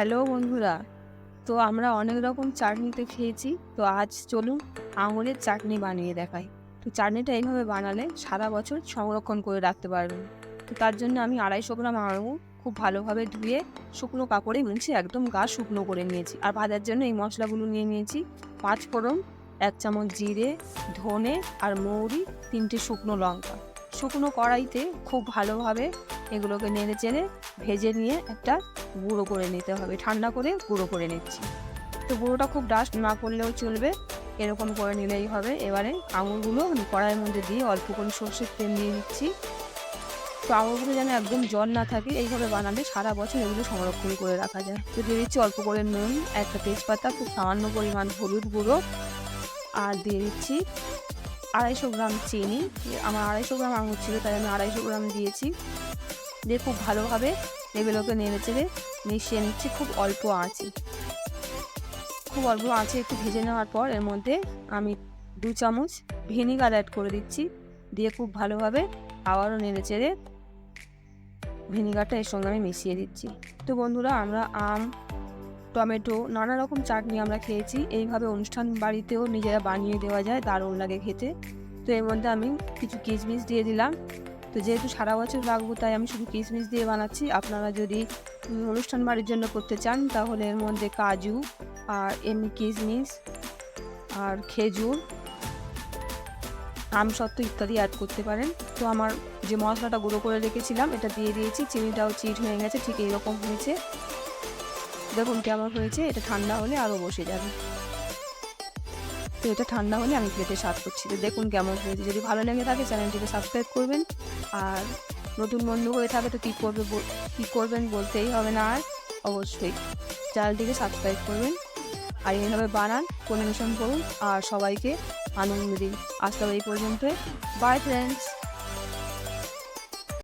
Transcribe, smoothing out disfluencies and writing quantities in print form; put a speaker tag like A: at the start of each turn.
A: Hello বন্ধুরা, তো আমরা অনেক রকম চাটনিতে খেয়েছি। তো আজ চলুন আঙুরের চাটনি বানিয়ে দেখাই। তো চাটনিটা এইভাবে বানালে সারা বছর সংরক্ষণ করে রাখতে পারবেন। তো তার জন্য আমি 250 গ্রাম আঙুর খুব ভালোভাবে ধুয়ে শুকনো কাপড়ে মুছে একদম গা শুকনো করে নিয়েছি। আর ভাজার জন্য এই মশলাগুলো নিয়ে নিয়েছি: 5 ফোড়ন, 1 চামচ জিরে, ধনে আর মৌরি, 3টে শুকনো লঙ্কা। শুকনো কড়াইতে খুব ভালোভাবে এগুলোকে নেড়ে চেড়ে ভেজে নিয়ে একটা গুঁড়ো করে নিতে হবে। ঠান্ডা করে গুঁড়ো করে নিচ্ছি। তো গুঁড়োটা খুব ডাস্ট না করলেও চলবে, এরকম করে নিলেই হবে। এবারে আঙুরগুলো আমি কড়াইয়ের মধ্যে দিয়ে অল্প করে সর্ষের তেল দিয়ে দিচ্ছি। তো আঙুরগুলো যেন একদম জল না থাকে, এইভাবে বানালে সারা বছর এগুলো সংরক্ষণ করে রাখা যায়। তো দিয়ে দিচ্ছি অল্প করে নুন, একটা তেজপাতা, খুব সামান্য পরিমাণ হলুদ গুঁড়ো, আর দিয়ে দিচ্ছি 250 গ্রাম চিনি। আমার 250 গ্রাম আঙুর ছিল, তাই আমি 250 গ্রাম দিয়েছি। দিয়ে খুব ভালোভাবে এগুলোকে নেড়ে চেড়ে মিশিয়ে নিচ্ছি খুব অল্প আঁচে। খুব অল্প আঁচে একটু ভেজে নেওয়ার পর এর মধ্যে আমি 2 চামচ ভিনিগার অ্যাড করে দিচ্ছি। দিয়ে খুব ভালোভাবে আবারও নেড়ে চেড়ে ভিনিগারটা এর সঙ্গে আমি মিশিয়ে দিচ্ছি। তো বন্ধুরা, আমরা আম, টমেটো, নানা রকম চাটনি আমরা খেয়েছি। এইভাবে অনুষ্ঠান বাড়িতেও নিজেরা বানিয়ে দেওয়া যায়, দারুণ লাগে খেতে। তো এর মধ্যে আমি কিছু কিশমিশ দিয়ে দিলাম। তো যেহেতু সারা বছর রাখবো, তাই আমি শুধু কিশমিশ দিয়ে বানাচ্ছি। আপনারা যদি অনুষ্ঠান বাড়ির জন্য করতে চান, তাহলে এর মধ্যে কাজু আর এমনি কিশমিশ আর খেজুর, আমসত্ত্ব ইত্যাদি অ্যাড করতে পারেন। তো আমার যে মশলাটা গুঁড়ো করে রেখেছিলাম এটা দিয়ে দিয়েছি। চিনিটাও চিট হয়ে গেছে, ঠিক এইরকম হয়েছে। দেখুন কেমন হয়েছে। এটা ঠান্ডা হলে আরও বসে যাবে। তো এটা ঠান্ডা হলে আমি প্লেটে সার্ভ করছি। তো দেখুন কেমন হয়েছে। যদি ভালো লেগে থাকে চ্যানেলটিকে সাবস্ক্রাইব করবেন। আর নতুন বন্ধু হয়ে থাকে তো কী করবেন বলতেই হবে না, আর অবশ্যই চ্যানেলটিকে সাবস্ক্রাইব করবেন। আর এইভাবে বানান, পরিবেশন করুন আর সবাইকে আনন্দ দিন। আজ তবে এই পর্যন্ত। By friends.